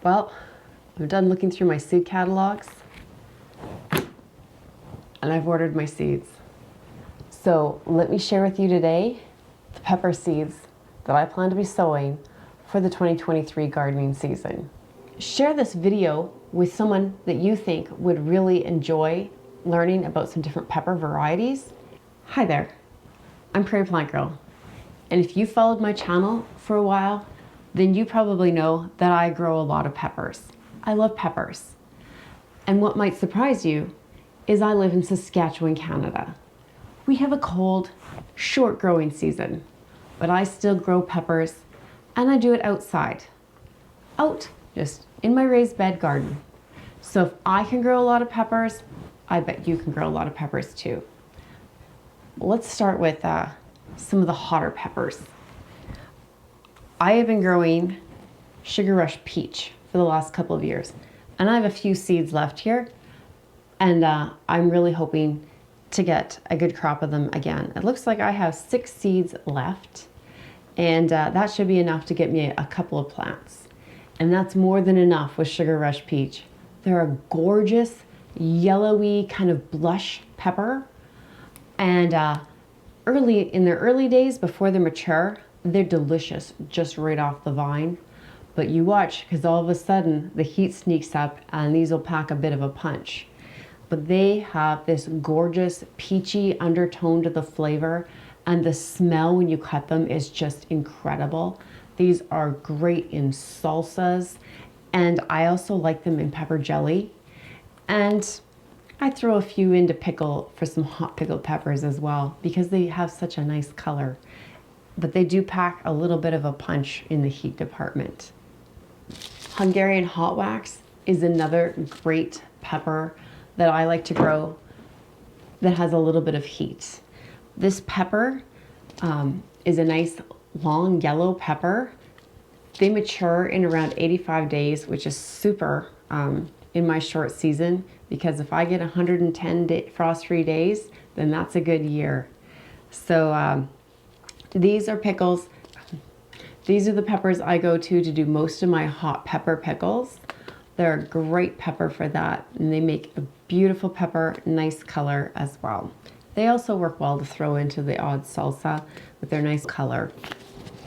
Well, I'm done looking through my seed catalogs and I've ordered my seeds. So let me share with you today the pepper seeds that I plan to be sowing for the 2023 gardening season. Share this video with someone that you think would really enjoy learning about some different pepper varieties. Hi there, I'm Prairie Plant Girl. And if you followed my channel for a while, then you probably know that I grow a lot of peppers. I love peppers. And what might surprise you is I live in Saskatchewan, Canada. We have a cold, short growing season, but I still grow peppers and I do it outside. Out, just in my raised bed garden. So if I can grow a lot of peppers, I bet you can grow a lot of peppers too. Let's start with some of the hotter peppers. I have been growing Sugar Rush Peach for the last couple of years, and I have a few seeds left here, and I'm really hoping to get a good crop of them again. It looks like I have 6 seeds left, and that should be enough to get me a couple of plants. And that's more than enough with Sugar Rush Peach. They're a gorgeous, yellowy, kind of blush pepper, and in their early days, before they're mature, they're delicious just right off the vine. But you watch, because all of a sudden the heat sneaks up and these will pack a bit of a punch. But they have this gorgeous peachy undertone to the flavor, and the smell when you cut them is just incredible. These are great in salsas, and I also like them in pepper jelly. And I throw a few into pickle for some hot pickled peppers as well, because they have such a nice color. But they do pack a little bit of a punch in the heat department. Hungarian Hot Wax is another great pepper that I like to grow that has a little bit of heat. This pepper is a nice long yellow pepper. They mature in around 85 days, which is super in my short season, because if I get 110 frost-free days, then that's a good year. So these are pickles. These are the peppers I go to do most of my hot pepper pickles. They're a great pepper for that, and they make a beautiful pepper, nice color as well. They also work well to throw into the odd salsa with their nice color.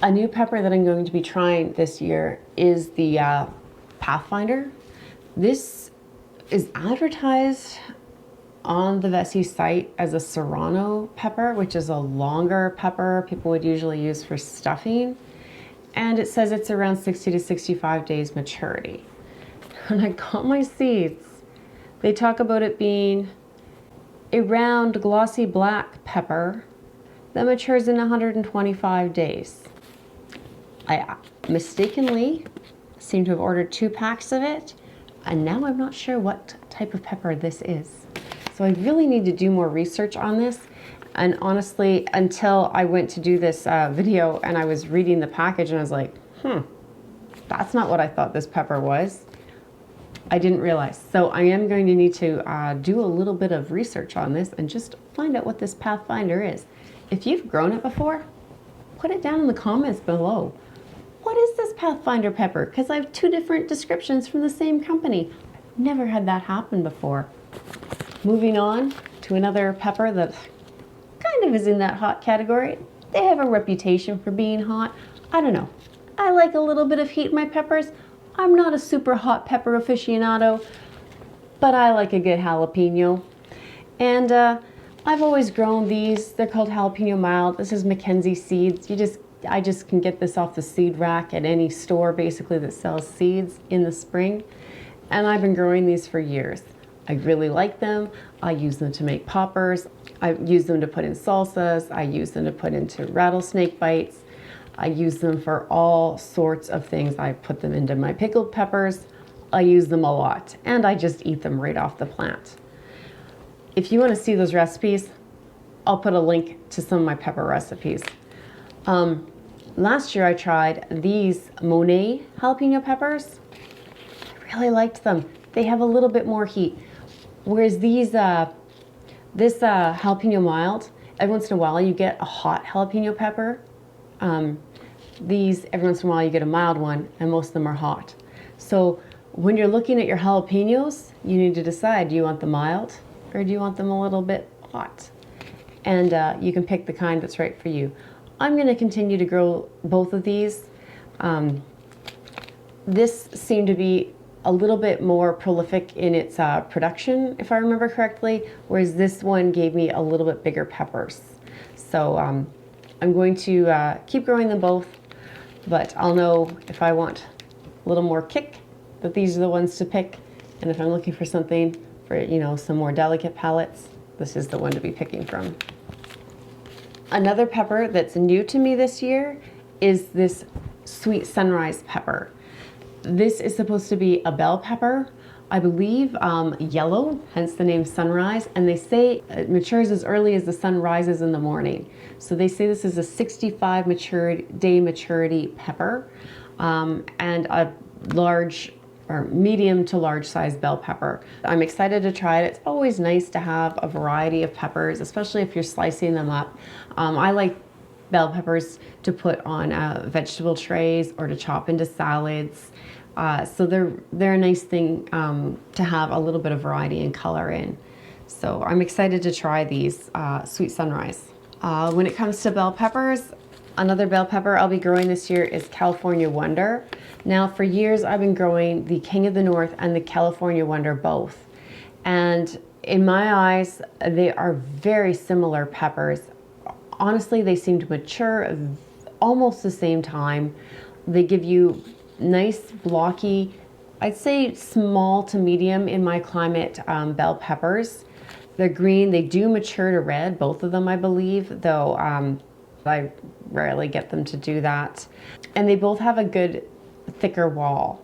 A new pepper that I'm going to be trying this year is the Pathfinder. This is advertised on the Vessi site as a Serrano pepper, which is a longer pepper people would usually use for stuffing. And it says it's around 60 to 65 days maturity. When I got my seeds, they talk about it being a round, glossy black pepper that matures in 125 days. I mistakenly seem to have ordered 2 packs of it, and now I'm not sure what type of pepper this is. So I really need to do more research on this. And honestly, until I went to do this video and I was reading the package and I was like, that's not what I thought this pepper was. I didn't realize. So I am going to need to do a little bit of research on this and just find out what this Pathfinder is. If you've grown it before, put it down in the comments below. What is this Pathfinder pepper? Because I have 2 different descriptions from the same company. I've never had that happen before. Moving on to another pepper that kind of is in that hot category. They have a reputation for being hot. I don't know. I like a little bit of heat in my peppers. I'm not a super hot pepper aficionado, but I like a good jalapeno. And I've always grown these. They're called jalapeno mild. This is Mackenzie seeds. I just can get this off the seed rack at any store basically that sells seeds in the spring. And I've been growing these for years. I really like them. I use them to make poppers. I use them to put in salsas. I use them to put into rattlesnake bites. I use them for all sorts of things. I put them into my pickled peppers. I use them a lot, and I just eat them right off the plant. If you want to see those recipes, I'll put a link to some of my pepper recipes. Last year I tried these Monet jalapeno peppers. I really liked them. They have a little bit more heat. Whereas these, this jalapeno mild, every once in a while you get a hot jalapeno pepper. These, every once in a while you get a mild one, and most of them are hot. So when you're looking at your jalapenos, you need to decide, do you want them mild or do you want them a little bit hot? And you can pick the kind that's right for you. I'm going to continue to grow both of these. This seemed to be a little bit more prolific in its production, if I remember correctly, whereas this one gave me a little bit bigger peppers. So I'm going to keep growing them both, but I'll know if I want a little more kick, that these are the ones to pick, and if I'm looking for something for, you know, some more delicate palates, this is the one to be picking from. Another pepper that's new to me this year is this sweet sunrise pepper. This is supposed to be a bell pepper, I believe yellow, hence the name sunrise, and they say it matures as early as the sun rises in the morning. So they say this is a 65 day maturity pepper, and a large or medium to large size bell pepper. I'm excited to try it. It's always nice to have a variety of peppers, especially if you're slicing them up. I like bell peppers to put on vegetable trays or to chop into salads. So they're a nice thing to have a little bit of variety and color in. So I'm excited to try these Sweet Sunrise. When it comes to bell peppers, another bell pepper I'll be growing this year is California Wonder. Now for years I've been growing the King of the North and the California Wonder both. And in my eyes, they are very similar peppers. Honestly, they seem to mature almost the same time. They give you nice blocky, I'd say small to medium in my climate bell peppers. They're green, they do mature to red, both of them I believe, though I rarely get them to do that. And they both have a good thicker wall.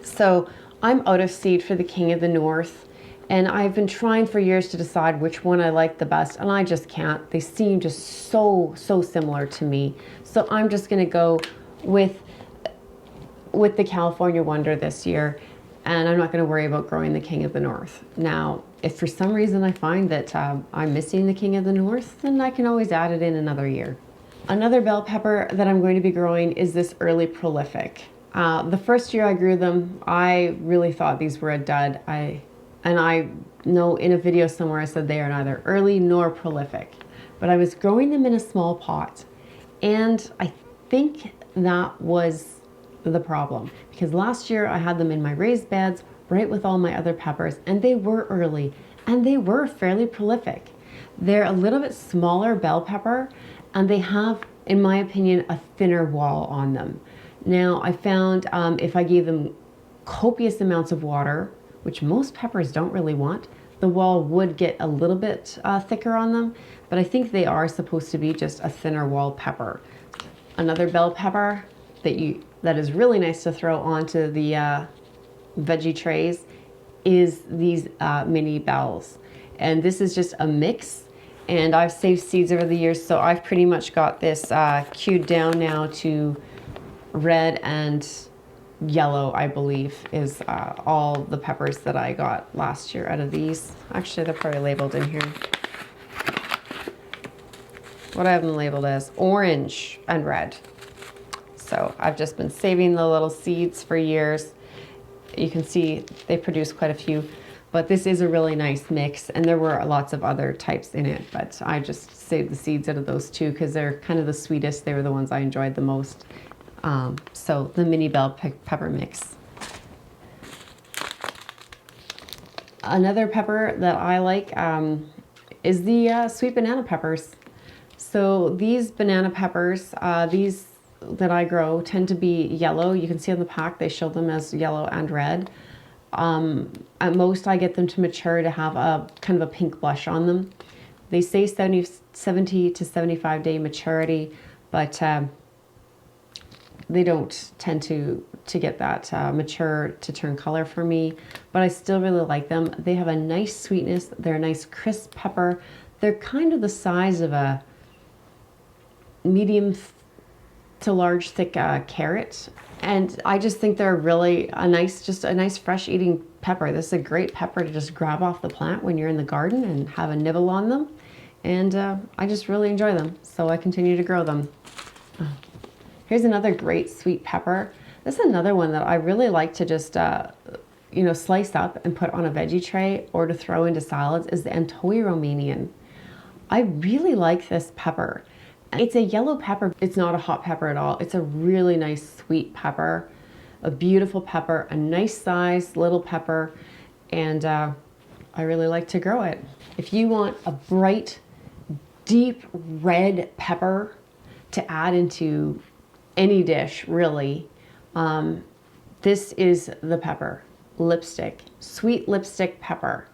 So I'm out of seed for the King of the North, and I've been trying for years to decide which one I like the best, and I just can't. They seem just so similar to me. So I'm just gonna go with the California Wonder this year, and I'm not going to worry about growing the King of the North. Now, if for some reason I find that I'm missing the King of the North, then I can always add it in another year. Another bell pepper that I'm going to be growing is this Early Prolific. The first year I grew them, I really thought these were a dud. I know in a video somewhere I said they are neither early nor prolific, but I was growing them in a small pot, and I think that was the problem, because last year I had them in my raised beds right with all my other peppers, and they were early and they were fairly prolific. They're a little bit smaller bell pepper, and they have, in my opinion, a thinner wall on them. Now I found if I gave them copious amounts of water, which most peppers don't really want, the wall would get a little bit thicker on them, but I think they are supposed to be just a thinner wall pepper. Another bell pepper that is really nice to throw onto the veggie trays is these mini bells. And this is just a mix, and I've saved seeds over the years, so I've pretty much got this queued down now to red and yellow, I believe, is all the peppers that I got last year out of these. Actually, they're probably labeled in here. What I have them labeled as orange and red. So I've just been saving the little seeds for years. You can see they produce quite a few, but this is a really nice mix, and there were lots of other types in it, but I just saved the seeds out of those two because they're kind of the sweetest. They were the ones I enjoyed the most. So the mini bell pepper mix. Another pepper that I like is the sweet banana peppers. So these banana peppers, these that I grow tend to be yellow. You can see on the pack they show them as yellow and red. At most I get them to mature to have a kind of a pink blush on them. They say 70 to 75 day maturity, but they don't tend to get that mature to turn color for me, but I still really like them. They have a nice sweetness. They're a nice crisp pepper. They're kind of the size of a medium to large thick carrot, and I just think they're really a nice fresh eating pepper. This is a great pepper to just grab off the plant when you're in the garden and have a nibble on them, and I just really enjoy them, so I continue to grow them. Here's another great sweet pepper This is another one that I really like to just, you know, slice up and put on a veggie tray or to throw into salads is the Antohi Romanian. I really like this pepper. It's a yellow pepper. It's not a hot pepper at all. It's a really nice sweet pepper, a beautiful pepper, a nice sized little pepper, and I really like to grow it. If you want a bright, deep red pepper to add into any dish, really, this is the pepper. Lipstick, sweet lipstick pepper.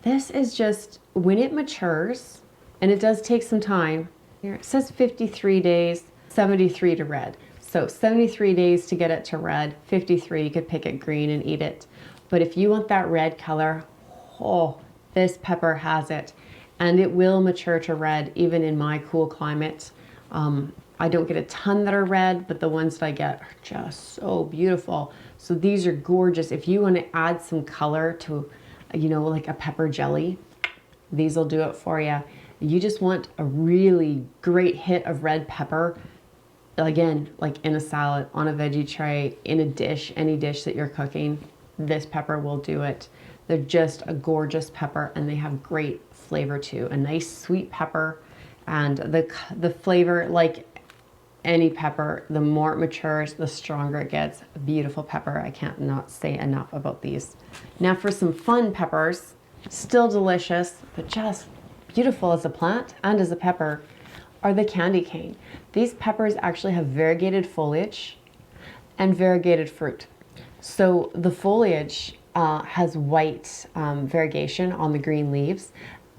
This is just, when it matures, and it does take some time, here it says 53 days, 73 to red. So 73 days to get it to red, 53, you could pick it green and eat it. But if you want that red color, oh, this pepper has it. And it will mature to red, even in my cool climate. I don't get a ton that are red, but the ones that I get are just so beautiful. So these are gorgeous. If you want to add some color to, you know, like a pepper jelly, these will do it for you. You just want a really great hit of red pepper, again, like in a salad, on a veggie tray, in a dish, any dish that you're cooking, this pepper will do it. They're just a gorgeous pepper, and they have great flavor too. A nice sweet pepper, and the flavor, like any pepper, the more it matures, the stronger it gets. A beautiful pepper. I can't not say enough about these. Now for some fun peppers, still delicious, but just beautiful as a plant and as a pepper, are the candy cane. These peppers actually have variegated foliage and variegated fruit. So the foliage has white variegation on the green leaves,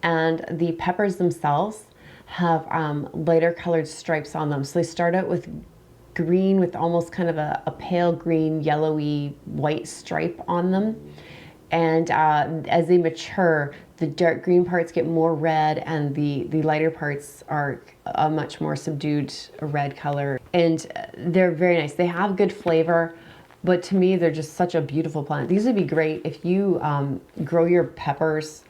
and the peppers themselves have lighter colored stripes on them. So they start out with green with almost kind of a pale green, yellowy, white stripe on them. And as they mature, the dark green parts get more red, and the lighter parts are a much more subdued red color. And they're very nice. They have good flavor, but to me, they're just such a beautiful plant. These would be great if you grow your peppers,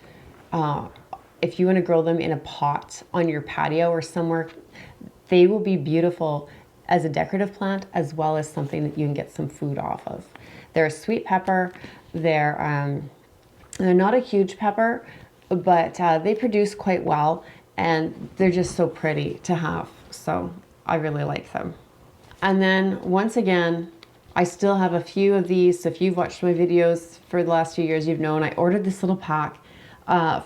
if you want to grow them in a pot on your patio or somewhere. They will be beautiful as a decorative plant, as well as something that you can get some food off of. They're a sweet pepper. They're not a huge pepper, but they produce quite well, and they're just so pretty to have. So I really like them. And then once again, I still have a few of these. So if you've watched my videos for the last few years, you've known I ordered this little pack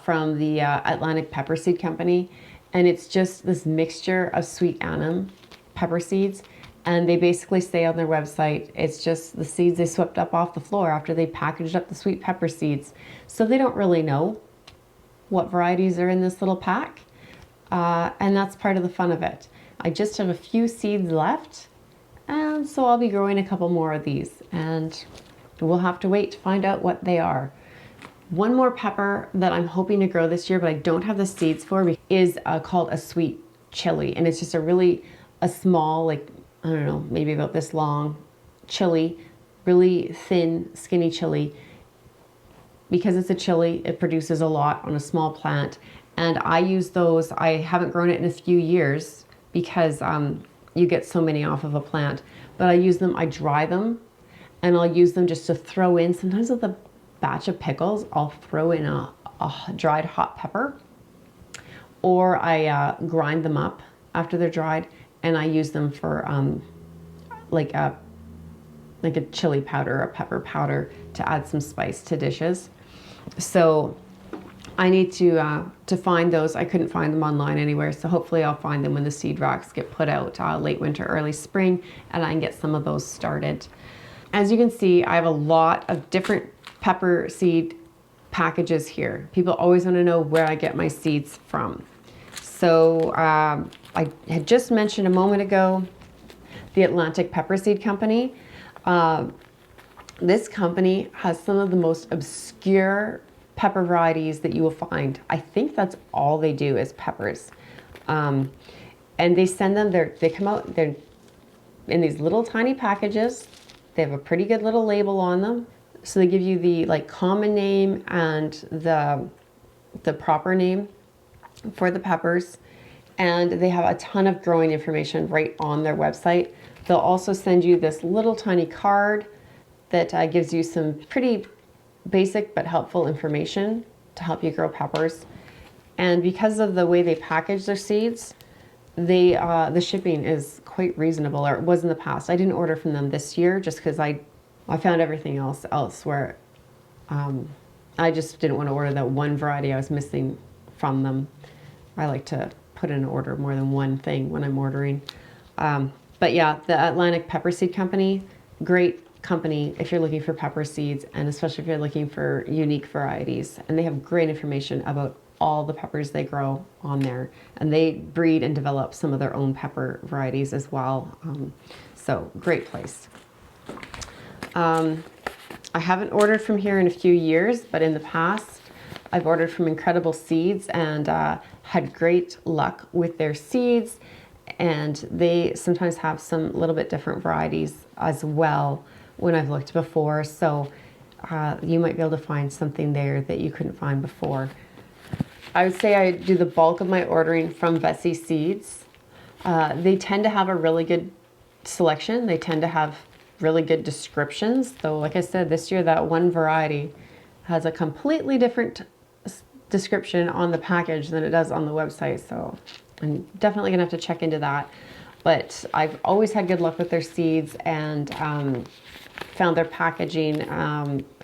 from the Atlantic Pepper Seed Company, and it's just this mixture of sweet Annum pepper seeds. And they basically say on their website, it's just the seeds they swept up off the floor after they packaged up the sweet pepper seeds. So they don't really know what varieties are in this little pack. And that's part of the fun of it. I just have a few seeds left, and so I'll be growing a couple more of these, and we'll have to wait to find out what they are. One more pepper that I'm hoping to grow this year, but I don't have the seeds for, is called a sweet chili. And it's just a small, like, I don't know, maybe about this long chili, really thin, skinny chili. Because it's a chili, it produces a lot on a small plant. And I use those. I haven't grown it in a few years because you get so many off of a plant. But I use them, I dry them, and I'll use them just to throw in. Sometimes with a batch of pickles, I'll throw in a dried hot pepper. Or I grind them up after they're dried, and I use them for like a chili powder, a pepper powder, to add some spice to dishes. So I need to find those. I couldn't find them online anywhere, so hopefully I'll find them when the seed racks get put out late winter, early spring, and I can get some of those started. As you can see, I have a lot of different pepper seed packages here. People always want to know where I get my seeds from. So I had just mentioned a moment ago the Atlantic Pepper Seed Company. This company has some of the most obscure pepper varieties that you will find. I think that's all they do is peppers. And they send them, they come out, they're in these little tiny packages. They have a pretty good little label on them. So they give you the like common name and the proper name for the peppers. And they have a ton of growing information right on their website. They'll also send you this little tiny card that gives you some pretty basic but helpful information to help you grow peppers. And because of the way they package their seeds, the shipping is quite reasonable, or it was in the past. I didn't order from them this year just because I found everything else elsewhere. I just didn't want to order that one variety I was missing from them. I like to put in an order more than one thing when I'm ordering. But yeah, the Atlantic Pepper Seed Company, great company if you're looking for pepper seeds, and especially if you're looking for unique varieties. And they have great information about all the peppers they grow on there. And they breed and develop some of their own pepper varieties as well. So great place. I haven't ordered from here in a few years, but in the past, I've ordered from Incredible Seeds and had great luck with their seeds. And they sometimes have some little bit different varieties as well when I've looked before. So you might be able to find something there that you couldn't find before. I would say I do the bulk of my ordering from Vesey Seeds. They tend to have a really good selection. They tend to have really good descriptions. Though, like I said, this year that one variety has a completely different description on the package than it does on the website. So I'm definitely gonna have to check into that. But I've always had good luck with their seeds and found their packaging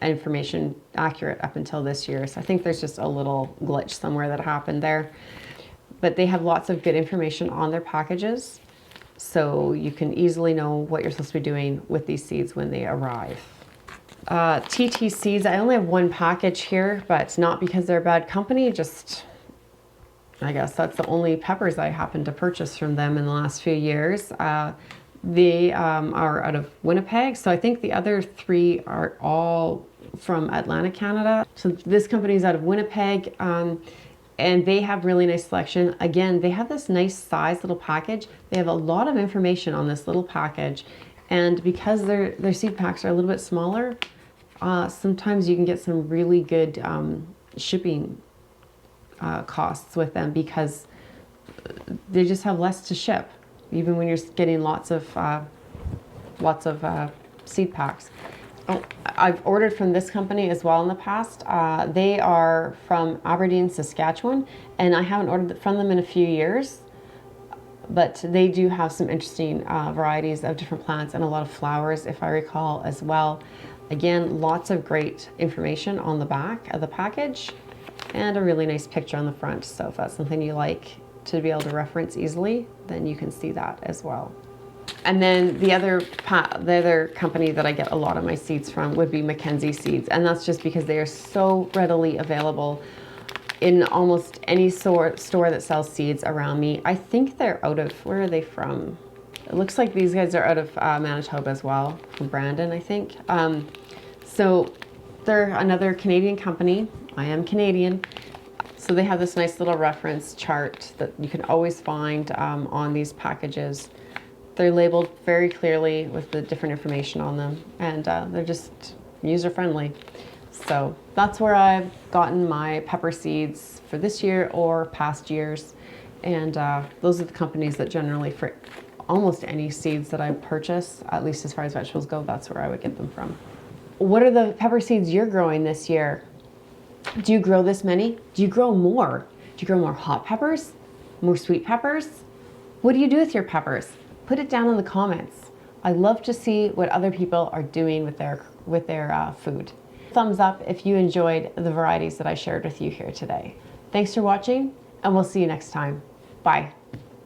information accurate up until this year. So I think there's just a little glitch somewhere that happened there. But they have lots of good information on their packages, so you can easily know what you're supposed to be doing with these seeds when they arrive. TT Seeds, I only have one package here, but it's not because they're a bad company, just I guess that's the only peppers I happened to purchase from them in the last few years. They are out of Winnipeg, so I think the other three are all from Atlantic, Canada. So this company is out of Winnipeg, and they have really nice selection. Again, they have this nice size little package. They have a lot of information on this little package, and because their seed packs are a little bit smaller, sometimes you can get some really good shipping costs with them because they just have less to ship, even when you're getting lots of seed packs. Oh, I've ordered from this company as well in the past. They are from Aberdeen, Saskatchewan, and I haven't ordered from them in a few years, but they do have some interesting varieties of different plants and a lot of flowers, if I recall, as well. Again, lots of great information on the back of the package and a really nice picture on the front. So if that's something you like to be able to reference easily, then you can see that as well. And then the other company that I get a lot of my seeds from would be Mackenzie Seeds, and that's just because they are so readily available in almost any store that sells seeds around me. I think they're out of, where are they from? It looks like these guys are out of Manitoba as well, from Brandon, I think. So they're another Canadian company. I am Canadian. So they have this nice little reference chart that you can always find on these packages. They're labeled very clearly with the different information on them, and they're just user-friendly. So that's where I've gotten my pepper seeds for this year or past years. And those are the companies that generally, for almost any seeds that I purchase, at least as far as vegetables go, that's where I would get them from. What are the pepper seeds you're growing this year? Do you grow this many? Do you grow more? Do you grow more hot peppers? More sweet peppers? What do you do with your peppers? Put it down in the comments. I love to see what other people are doing with their food. Thumbs up if you enjoyed the varieties that I shared with you here today. Thanks for watching, and we'll see you next time. Bye.